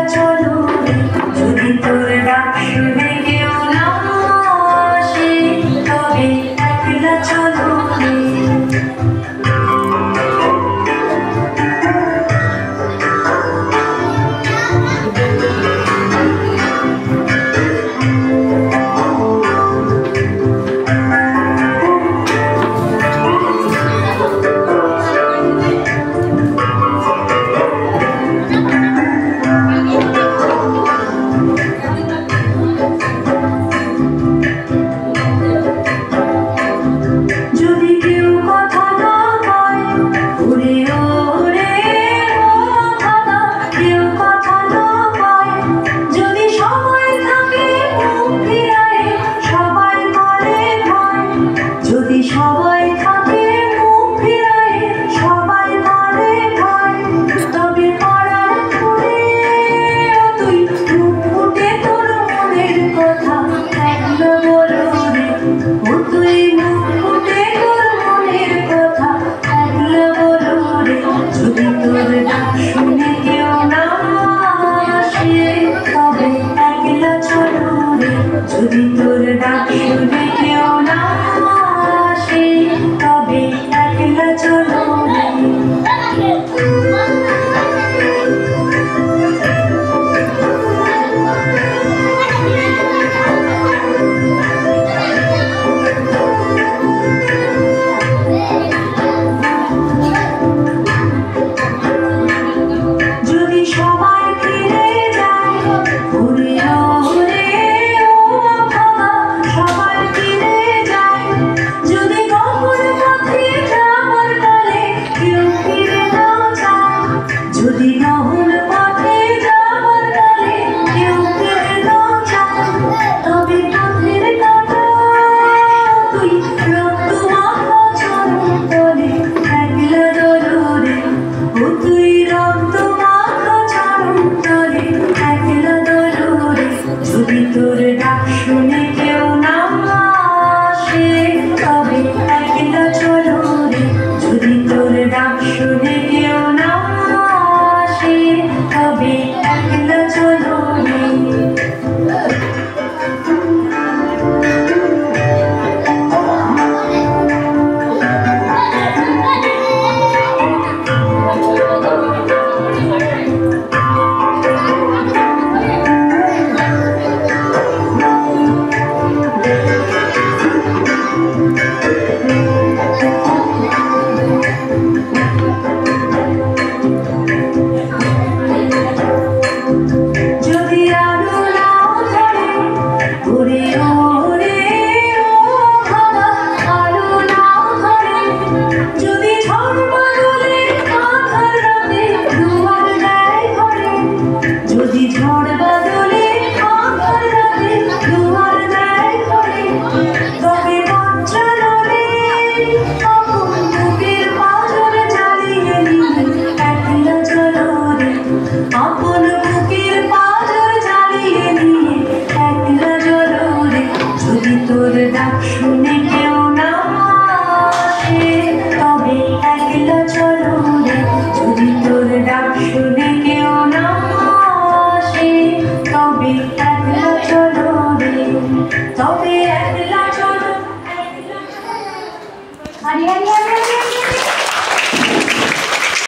চলো যদি তোর ডাক শুনে কেউ না আসে তবে একলা চলো সবাই থাকে মুখ ফিরায় সবাই করে ভয় তবে পড়ার করে তুই মুখ ফুটে তোর মনের কথা একলা বলো রে ও তুই মুখ ফুটে তোর মনের কথা একলা বলো রে যদি তোর ডাক শুনে কেউ না আসে তবে একলা চলো রে যদি তোর ডাক শুনে কেউ না তবে একলা চলো যদি সবাই ফিরে যায় ঘুরে ঘুরে সবাই ফিরে যায় যদি গহন পথে যাওয়ার কালে কেউ ফিরে না যায় যদি গহন পথে যাওয়ার কালে কেউ ফিরে না যায় তবে পথের কাটা তুই রক্ত মাখা চরণ তলে একলা দলরে ও তুই রক্ত মাখা চরণ তলে একলা দলরে যদি তোর ডাক শুনে কেউ না আসে তবে একলা চলো রে যদি তোর ডাক শুনে কেউ না আসে তবে একলা চলো রে যদি ঝড় বাদলে আঁধার রাতে দুয়ার দেয় ঘরে তবে বাঁচালো রে আপন বুকের পাঁজর জ্বালিয়ে নিয়ে একলা চলো রে আপন বুকের পাঁজর জ্বালিয়ে নিয়ে একলা চলো রে যদি তোর ডাক শুনে কেউ না আসে তবে একলা চলো রে যদি তোর ডাক শুনে কেউ না তবে একলা চলো রে তবে